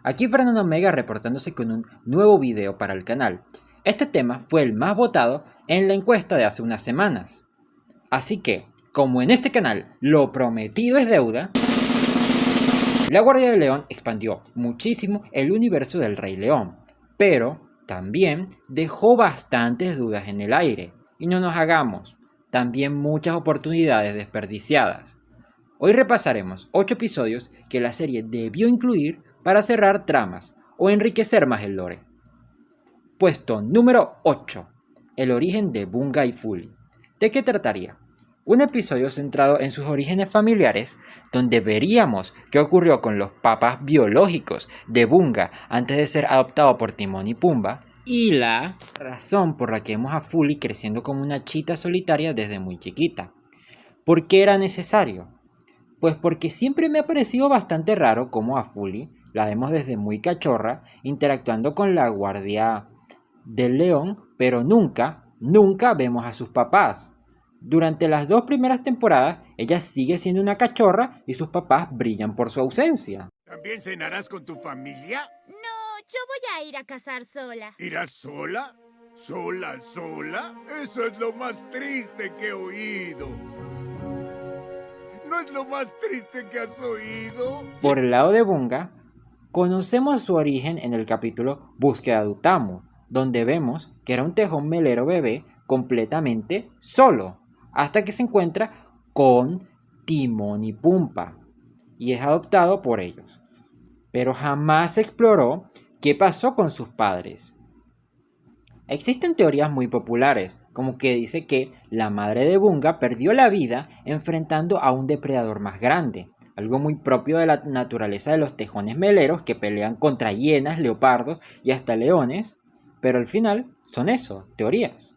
Aquí Fernando Omega reportándose con un nuevo video para el canal. Este tema fue el más votado en la encuesta de hace unas semanas. Así que, como en este canal lo prometido es deuda, La Guardia de León expandió muchísimo el universo del Rey León, pero también dejó bastantes dudas en el aire. Y no nos hagamos, también muchas oportunidades desperdiciadas. Hoy repasaremos 8 episodios que la serie debió incluir para cerrar tramas o enriquecer más el lore. Puesto número 8. El origen de Bunga y Fully. ¿De qué trataría? Un episodio centrado en sus orígenes familiares, donde veríamos qué ocurrió con los papás biológicos de Bunga antes de ser adoptado por Timón y Pumba, y la razón por la que vemos a Fully creciendo como una chita solitaria desde muy chiquita. ¿Por qué era necesario? Pues porque siempre me ha parecido bastante raro cómo a Fully la vemos desde muy cachorra interactuando con la Guardia del León, pero nunca vemos a sus papás. Durante las 2 primeras temporadas, ella sigue siendo una cachorra y sus papás brillan por su ausencia. ¿También cenarás con tu familia? No, yo voy a ir a cazar sola. ¿Irás sola? ¿Sola? Eso es lo más triste que he oído. ¿No es lo más triste que has oído? Por el lado de Bunga, conocemos su origen en el capítulo Búsqueda de Utamu, donde vemos que era un tejón melero bebé completamente solo, hasta que se encuentra con Timón y Pumba, y es adoptado por ellos. Pero jamás se exploró qué pasó con sus padres. Existen teorías muy populares, como que dice que la madre de Bunga perdió la vida enfrentando a un depredador más grande, algo muy propio de la naturaleza de los tejones meleros que pelean contra hienas, leopardos y hasta leones, pero al final son eso, teorías.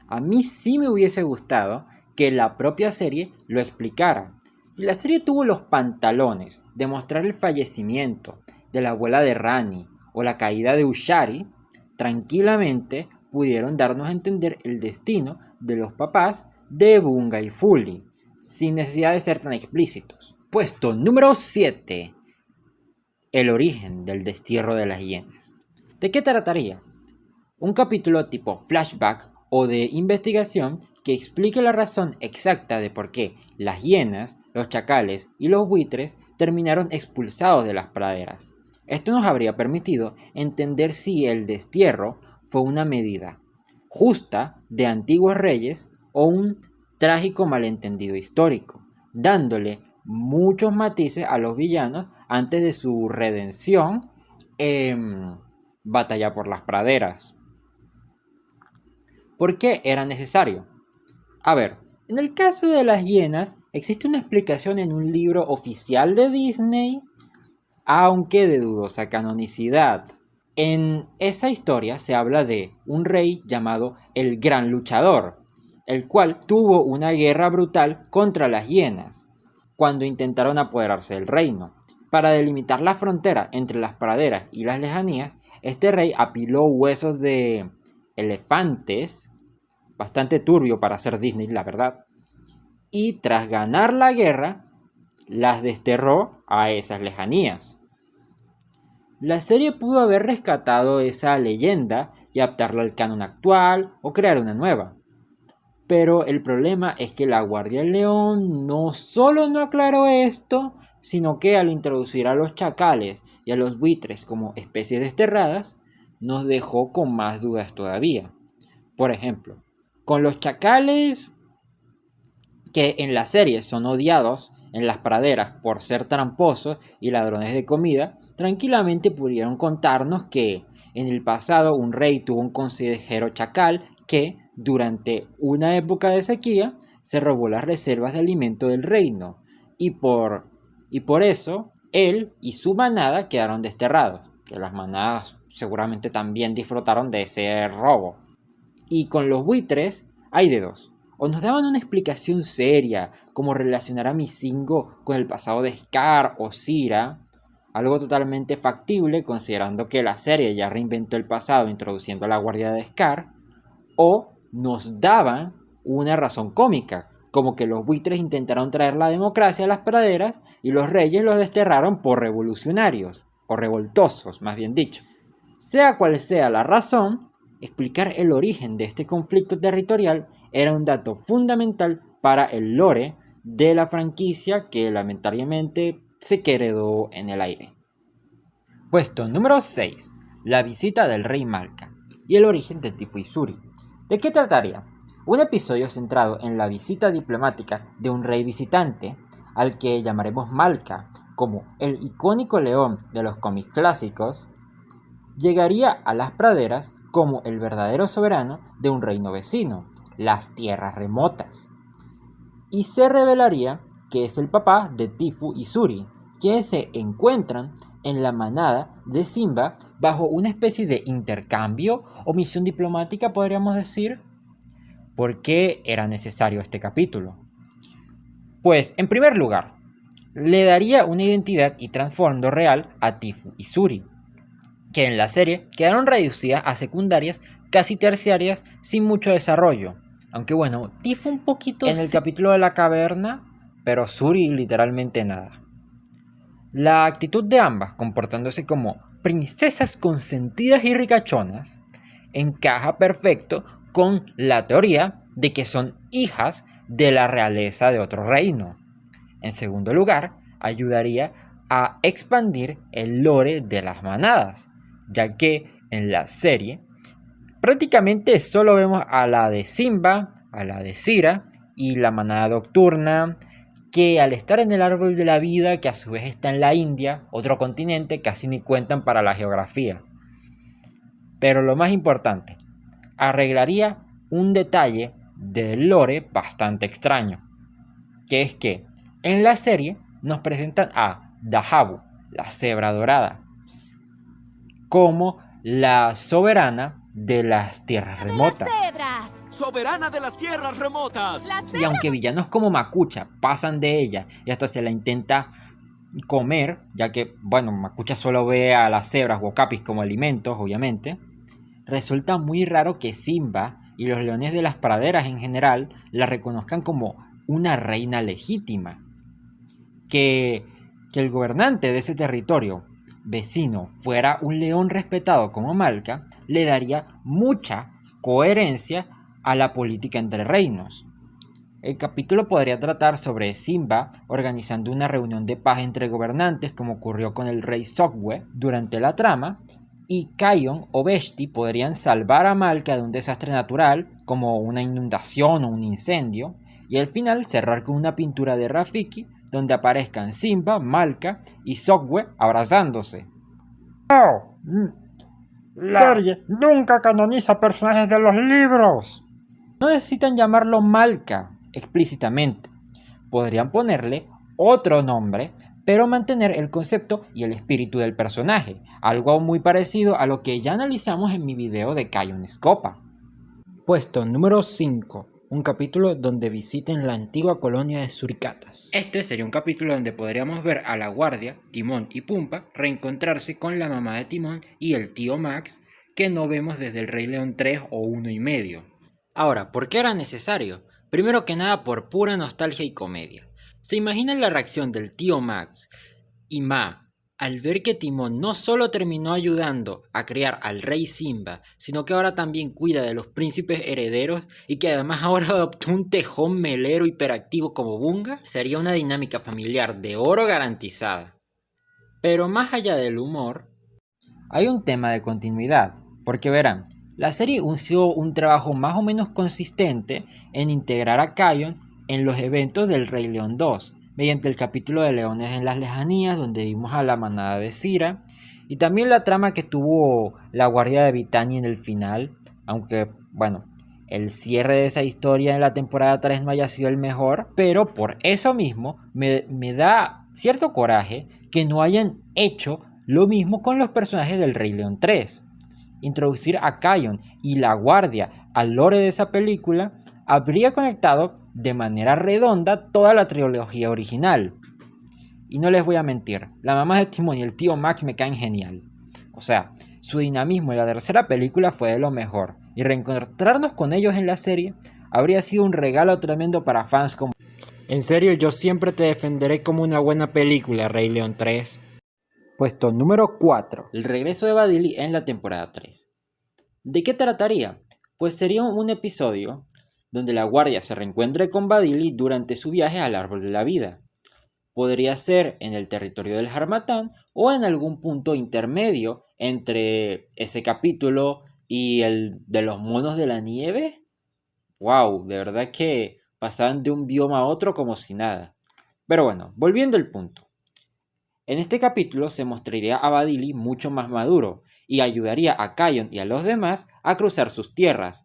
A mí sí me hubiese gustado que la propia serie lo explicara. Si la serie tuvo los pantalones de mostrar el fallecimiento de la abuela de Rani o la caída de Ushari, tranquilamente pudieron darnos a entender el destino de los papás de Bunga y Fully, sin necesidad de ser tan explícitos. Puesto número 7. El origen del destierro de las hienas. ¿De qué trataría? Un capítulo tipo flashback o de investigación que explique la razón exacta de por qué las hienas, los chacales y los buitres terminaron expulsados de las praderas. Esto nos habría permitido entender si el destierro fue una medida justa de antiguos reyes o un trágico malentendido histórico, dándole muchos matices a los villanos antes de su redención en Batalla por las Praderas. ¿Por qué era necesario? A ver, en el caso de las hienas, existe una explicación en un libro oficial de Disney, aunque de dudosa canonicidad. En esa historia se habla de un rey llamado el Gran Luchador, el cual tuvo una guerra brutal contra las hienas, cuando intentaron apoderarse del reino. Para delimitar la frontera entre las praderas y las lejanías, este rey apiló huesos de elefantes, bastante turbio para ser Disney, la verdad, y tras ganar la guerra, las desterró a esas lejanías. La serie pudo haber rescatado esa leyenda y adaptarla al canon actual o crear una nueva. Pero el problema es que la Guardia del León no solo no aclaró esto, sino que al introducir a los chacales y a los buitres como especies desterradas, nos dejó con más dudas todavía. Por ejemplo, con los chacales que en la serie son odiados en las praderas por ser tramposos y ladrones de comida, tranquilamente pudieron contarnos que en el pasado un rey tuvo un consejero chacal que, durante una época de sequía, se robó las reservas de alimento del reino y por eso él y su manada quedaron desterrados, que las manadas seguramente también disfrutaron de ese robo. Y con los buitres hay de dos. O nos daban una explicación seria, como relacionar a Mizingo con el pasado de Scar o Sira, algo totalmente factible considerando que la serie ya reinventó el pasado introduciendo a la guardia de Scar, o nos daban una razón cómica, como que los buitres intentaron traer la democracia a las praderas y los reyes los desterraron por revolucionarios, o revoltosos, más bien dicho. Sea cual sea la razón, explicar el origen de este conflicto territorial era un dato fundamental para el lore de la franquicia que lamentablemente se quedó en el aire. Puesto número 6. La visita del rey Malca y el origen de Tifu y Suri. ¿De qué trataría? Un episodio centrado en la visita diplomática de un rey visitante, al que llamaremos Malca, como el icónico león de los cómics clásicos, llegaría a las praderas como el verdadero soberano de un reino vecino, las tierras remotas, y se revelaría que es el papá de Tifu y Suri, quienes se encuentran en la manada de Simba bajo una especie de intercambio o misión diplomática, podríamos decir. ¿Por qué era necesario este capítulo? Pues, en primer lugar, le daría una identidad y trasfondo real a Tifu y Suri, que en la serie quedaron reducidas a secundarias casi terciarias sin mucho desarrollo. Aunque bueno, Tifu un poquito en el capítulo de la caverna, pero Suri literalmente nada. La actitud de ambas, comportándose como princesas consentidas y ricachonas, encaja perfecto con la teoría de que son hijas de la realeza de otro reino. En segundo lugar, ayudaría a expandir el lore de las manadas, ya que en la serie prácticamente solo vemos a la de Simba, a la de Sira y la manada nocturna, que al estar en el árbol de la vida, que a su vez está en la India, otro continente, casi ni cuentan para la geografía. Pero lo más importante, arreglaría un detalle del lore bastante extraño, que es que en la serie nos presentan a Dahabu, la cebra dorada, como la soberana de las tierras remotas. ¡Soberana de las tierras remotas! Y aunque villanos como Makucha pasan de ella y hasta se la intenta comer, ya que, bueno, Makucha solo ve a las cebras o okapis como alimentos, obviamente, resulta muy raro que Simba y los leones de las praderas en general la reconozcan como una reina legítima. Que el gobernante de ese territorio vecino fuera un león respetado como Malca le daría mucha coherencia a la política entre reinos. El capítulo podría tratar sobre Simba organizando una reunión de paz entre gobernantes, como ocurrió con el rey Sokwe durante la trama, y Kion o Veshti podrían salvar a Malca de un desastre natural, como una inundación o un incendio, y al final cerrar con una pintura de Rafiki donde aparezcan Simba, Malca y Sokwe abrazándose. ¡Oh! La serie nunca canoniza personajes de los libros. No necesitan llamarlo Malca explícitamente. Podrían ponerle otro nombre, pero mantener el concepto y el espíritu del personaje, algo muy parecido a lo que ya analizamos en mi video de Kion Scopa. Puesto número 5. Un capítulo donde visiten la antigua colonia de suricatas. Este sería un capítulo donde podríamos ver a la guardia, Timón y Pumba reencontrarse con la mamá de Timón y el tío Max, que no vemos desde el Rey León 3 o 1,5. Ahora, ¿por qué era necesario? Primero que nada por pura nostalgia y comedia. ¿Se imaginan la reacción del tío Max y Ma al ver que Timón no solo terminó ayudando a criar al rey Simba, sino que ahora también cuida de los príncipes herederos y que además ahora adoptó un tejón melero hiperactivo como Bunga? Sería una dinámica familiar de oro garantizada. Pero más allá del humor, hay un tema de continuidad, porque verán, la serie hizo un trabajo más o menos consistente en integrar a Kion en los eventos del Rey León 2, mediante el capítulo de Leones en las Lejanías, donde vimos a la manada de Sira, y también la trama que tuvo la guardia de Vitani en el final, aunque, bueno, el cierre de esa historia en la temporada 3 no haya sido el mejor, pero por eso mismo me da cierto coraje que no hayan hecho lo mismo con los personajes del Rey León 3. Introducir a Kion y la guardia al lore de esa película habría conectado de manera redonda toda la trilogía original. Y no les voy a mentir, la mamá de Timón y el tío Max me caen genial. O sea, su dinamismo en la tercera película fue de lo mejor, y reencontrarnos con ellos en la serie habría sido un regalo tremendo para fans como... En serio, yo siempre te defenderé como una buena película, Rey León 3. Puesto número 4. El regreso de Badili en la temporada 3. ¿De qué trataría? Pues sería un episodio donde la guardia se reencuentre con Badili durante su viaje al árbol de la vida. Podría ser en el territorio del Harmattan o en algún punto intermedio entre ese capítulo y el de los monos de la nieve. Wow, de verdad que pasaban de un bioma a otro como si nada. Pero bueno, volviendo al punto. En este capítulo se mostraría a Badili mucho más maduro y ayudaría a Kion y a los demás a cruzar sus tierras,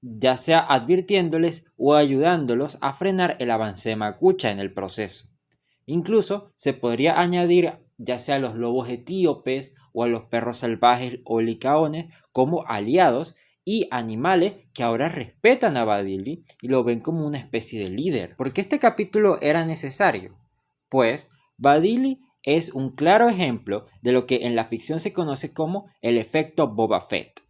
ya sea advirtiéndoles o ayudándolos a frenar el avance de Makucha en el proceso. Incluso se podría añadir ya sea a los lobos etíopes o a los perros salvajes o licaones como aliados y animales que ahora respetan a Badili y lo ven como una especie de líder. ¿Por qué este capítulo era necesario? Pues Badili es un claro ejemplo de lo que en la ficción se conoce como el efecto Boba Fett.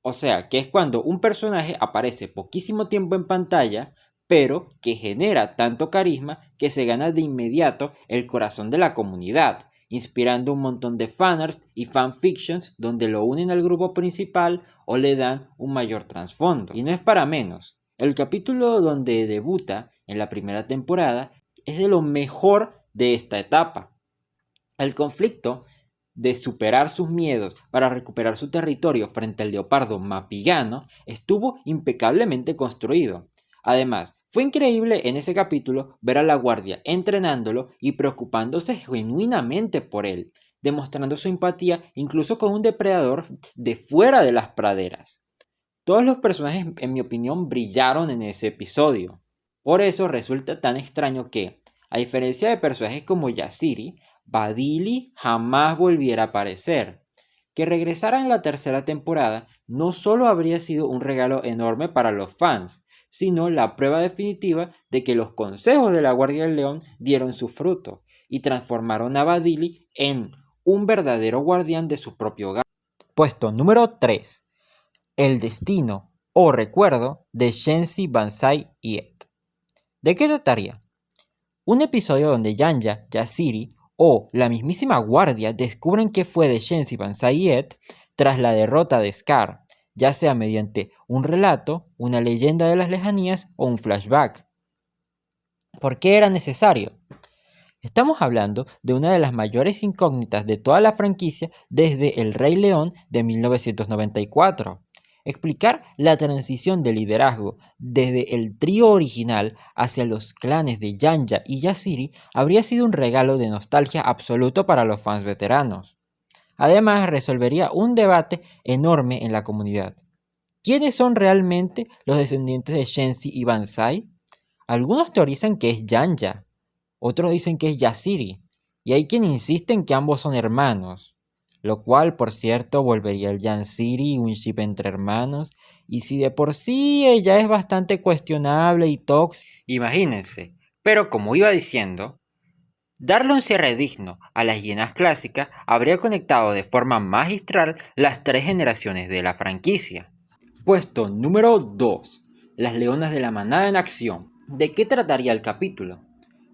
O sea, que es cuando un personaje aparece poquísimo tiempo en pantalla, pero que genera tanto carisma que se gana de inmediato el corazón de la comunidad, inspirando un montón de fanarts y fanfictions donde lo unen al grupo principal o le dan un mayor trasfondo. Y no es para menos, el capítulo donde debuta en la primera temporada es de lo mejor de esta etapa. El conflicto de superar sus miedos para recuperar su territorio frente al leopardo mapigano estuvo impecablemente construido. Además, fue increíble en ese capítulo ver a la guardia entrenándolo y preocupándose genuinamente por él, demostrando su empatía incluso con un depredador de fuera de las praderas. Todos los personajes, en mi opinión, brillaron en ese episodio. Por eso resulta tan extraño que, a diferencia de personajes como Yaziri, Badili jamás volviera a aparecer. Que regresara en la tercera temporada no solo habría sido un regalo enorme para los fans, sino la prueba definitiva de que los consejos de la Guardia del León dieron su fruto y transformaron a Badili en un verdadero guardián de su propio hogar. Puesto número 3. El destino o recuerdo de Shenzi, Banzai y Ed. ¿De qué trataría? Un episodio donde Yanja, Yaziri o la mismísima guardia descubren qué fue de Shenzi, Banzai y Ed tras la derrota de Scar, ya sea mediante un relato, una leyenda de las lejanías o un flashback. ¿Por qué era necesario? Estamos hablando de una de las mayores incógnitas de toda la franquicia desde El Rey León de 1994. Explicar la transición de liderazgo desde el trío original hacia los clanes de Yanja y Yaziri habría sido un regalo de nostalgia absoluto para los fans veteranos. Además, resolvería un debate enorme en la comunidad. ¿Quiénes son realmente los descendientes de Shenzi y Banzai? Algunos teorizan que es Yanja, otros dicen que es Yaziri, y hay quien insiste en que ambos son hermanos. Lo cual, por cierto, volvería el Yaziri un ship entre hermanos, y si de por sí ella es bastante cuestionable y tóxica, imagínense. Pero como iba diciendo, darle un cierre digno a las hienas clásicas habría conectado de forma magistral las 3 generaciones de la franquicia. Puesto número 2. Las leonas de la manada en acción. ¿De qué trataría el capítulo?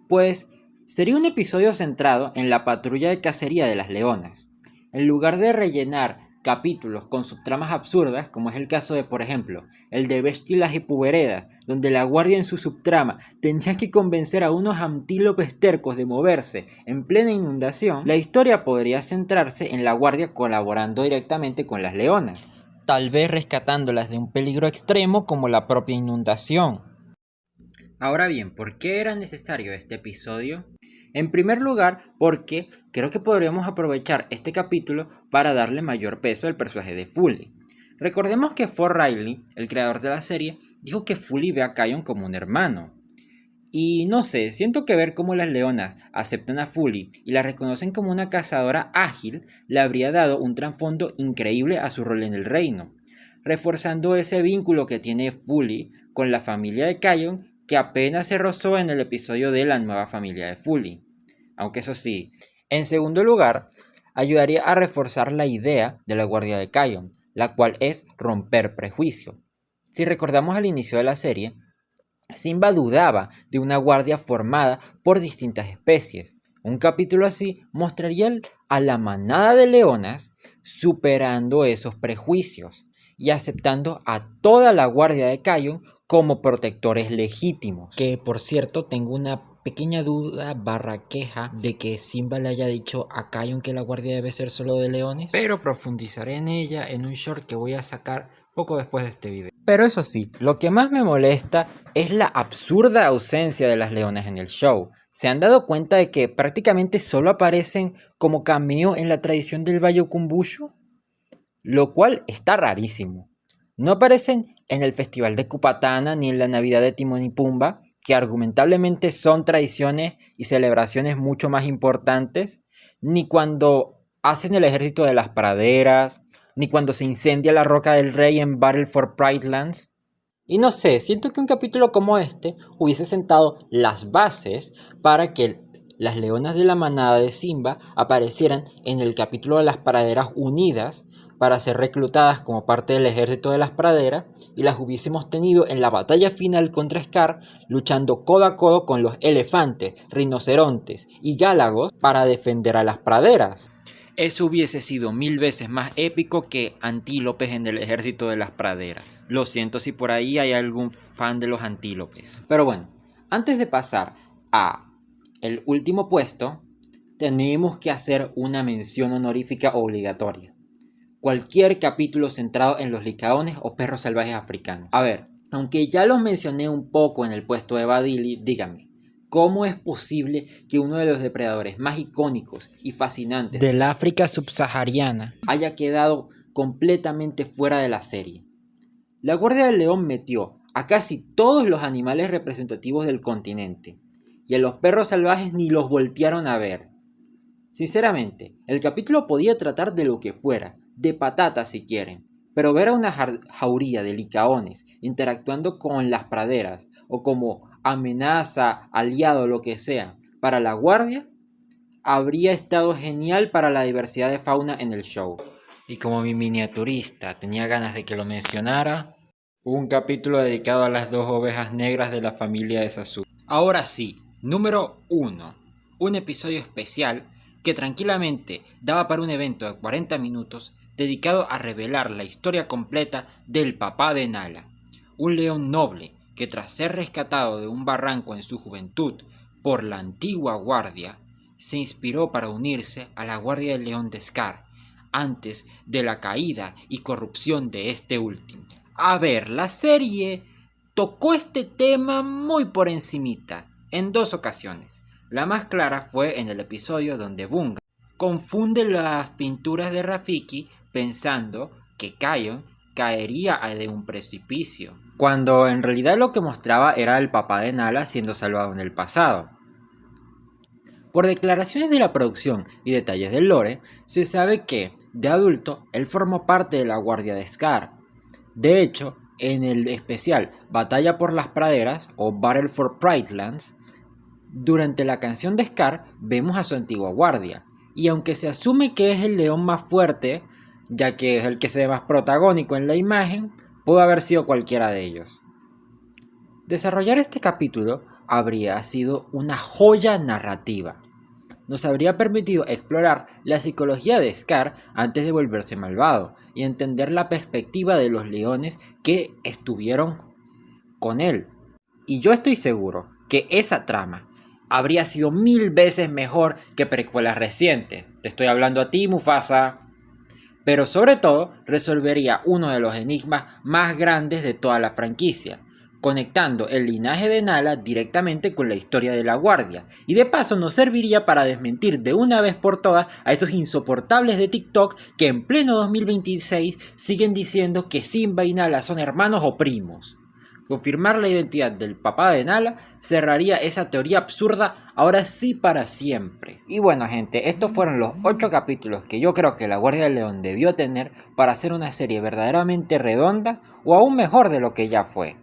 Pues sería un episodio centrado en la patrulla de cacería de las leonas. En lugar de rellenar capítulos con subtramas absurdas, como es el caso de, por ejemplo, el de Bestilas y Puberedas, donde la guardia en su subtrama tenía que convencer a unos antílopes tercos de moverse en plena inundación, la historia podría centrarse en la guardia colaborando directamente con las leonas, tal vez rescatándolas de un peligro extremo como la propia inundación. Ahora bien, ¿por qué era necesario este episodio? En primer lugar, porque creo que podríamos aprovechar este capítulo para darle mayor peso al personaje de Fully. Recordemos que Ford Riley, el creador de la serie, dijo que Fully ve a Kion como un hermano. Y no sé, siento que ver cómo las leonas aceptan a Fully y la reconocen como una cazadora ágil le habría dado un trasfondo increíble a su rol en el reino, reforzando ese vínculo que tiene Fully con la familia de Kion que apenas se rozó en el episodio de la nueva familia de Fully. Aunque eso sí, en segundo lugar, ayudaría a reforzar la idea de la guardia de Kion, la cual es romper prejuicio. Si recordamos al inicio de la serie, Simba dudaba de una guardia formada por distintas especies, Un capítulo así mostraría a la manada de leonas superando esos prejuicios y aceptando a toda la guardia de Kion como protectores legítimos. Que por cierto tengo una pequeña duda / queja de que Simba le haya dicho a Kion que la guardia debe ser solo de leones, pero profundizaré en ella en un short que voy a sacar poco después de este video. Pero eso sí, lo que más me molesta es la absurda ausencia de las leonas en el show. ¿Se han dado cuenta de que prácticamente solo aparecen como cameo en la tradición del Bayokumbushu? Lo cual está rarísimo. No aparecen en el Festival de Kupatana ni en la Navidad de Timón y Pumba, que argumentablemente son tradiciones y celebraciones mucho más importantes, ni cuando hacen el ejército de las praderas, ni cuando se incendia la Roca del Rey en Battle for Pridelands. Y no sé, siento que un capítulo como este hubiese sentado las bases para que las leonas de la manada de Simba aparecieran en el capítulo de las praderas unidas para ser reclutadas como parte del ejército de las praderas, y las hubiésemos tenido en la batalla final contra Scar luchando codo a codo con los elefantes, rinocerontes y gálagos para defender a las praderas. Eso hubiese sido 1000 veces más épico que antílopes en el ejército de las praderas. Lo siento si por ahí hay algún fan de los antílopes. Pero bueno, antes de pasar a el último puesto, tenemos que hacer una mención honorífica obligatoria. Cualquier capítulo centrado en los licaones o perros salvajes africanos. A ver, aunque ya los mencioné un poco en el puesto de Badili, díganme, ¿cómo es posible que uno de los depredadores más icónicos y fascinantes del África subsahariana haya quedado completamente fuera de la serie? La Guardia del León metió a casi todos los animales representativos del continente, y a los perros salvajes ni los voltearon a ver. Sinceramente, el capítulo podía tratar de lo que fuera, de patatas si quieren, pero ver a una jauría de licaones interactuando con las praderas o como amenaza, aliado, lo que sea, para la guardia, habría estado genial para la diversidad de fauna en el show. Y como mi miniaturista tenía ganas de que lo mencionara, un capítulo dedicado a las 2 ovejas negras de la familia de Sasuke. Ahora sí, número 1. Un episodio especial que tranquilamente daba para un evento de 40 minutos dedicado a revelar la historia completa del papá de Nala, un león noble que tras ser rescatado de un barranco en su juventud por la antigua guardia, se inspiró para unirse a la guardia del león de Scar, antes de la caída y corrupción de este último. A ver, la serie tocó este tema muy por encimita, en 2 ocasiones. La más clara fue en el episodio donde Bunga confunde las pinturas de Rafiki pensando que Kion caería de un precipicio, cuando en realidad lo que mostraba era el papá de Nala siendo salvado en el pasado. Por declaraciones de la producción y detalles del lore, se sabe que, de adulto, él formó parte de la guardia de Scar. De hecho, en el especial Batalla por las Praderas o Battle for Pridelands, durante la canción de Scar vemos a su antigua guardia, y aunque se asume que es el león más fuerte, ya que es el que se ve más protagónico en la imagen, pudo haber sido cualquiera de ellos. Desarrollar este capítulo habría sido una joya narrativa. Nos habría permitido explorar la psicología de Scar antes de volverse malvado y entender la perspectiva de los leones que estuvieron con él. Y yo estoy seguro que esa trama habría sido 1000 veces mejor que precuelas recientes. Te estoy hablando a ti, Mufasa. Pero sobre todo, resolvería uno de los enigmas más grandes de toda la franquicia, conectando el linaje de Nala directamente con la historia de la guardia, y de paso nos serviría para desmentir de una vez por todas a esos insoportables de TikTok que en pleno 2026 siguen diciendo que Simba y Nala son hermanos o primos. Confirmar la identidad del papá de Nala cerraría esa teoría absurda ahora sí para siempre. Y bueno gente, estos fueron los 8 capítulos que yo creo que la Guardia del León debió tener para hacer una serie verdaderamente redonda o aún mejor de lo que ya fue.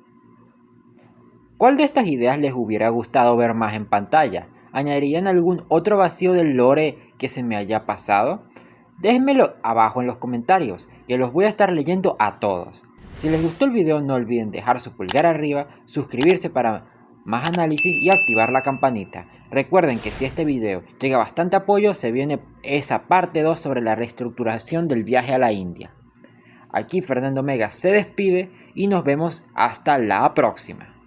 ¿Cuál de estas ideas les hubiera gustado ver más en pantalla? ¿Añadirían algún otro vacío del lore que se me haya pasado? Déjenmelo abajo en los comentarios, que los voy a estar leyendo a todos. Si les gustó el video no olviden dejar su pulgar arriba, suscribirse para más análisis y activar la campanita. Recuerden que si este video llega bastante apoyo, se viene esa parte 2 sobre la reestructuración del viaje a la India. Aquí Fernando Mega se despide y nos vemos hasta la próxima.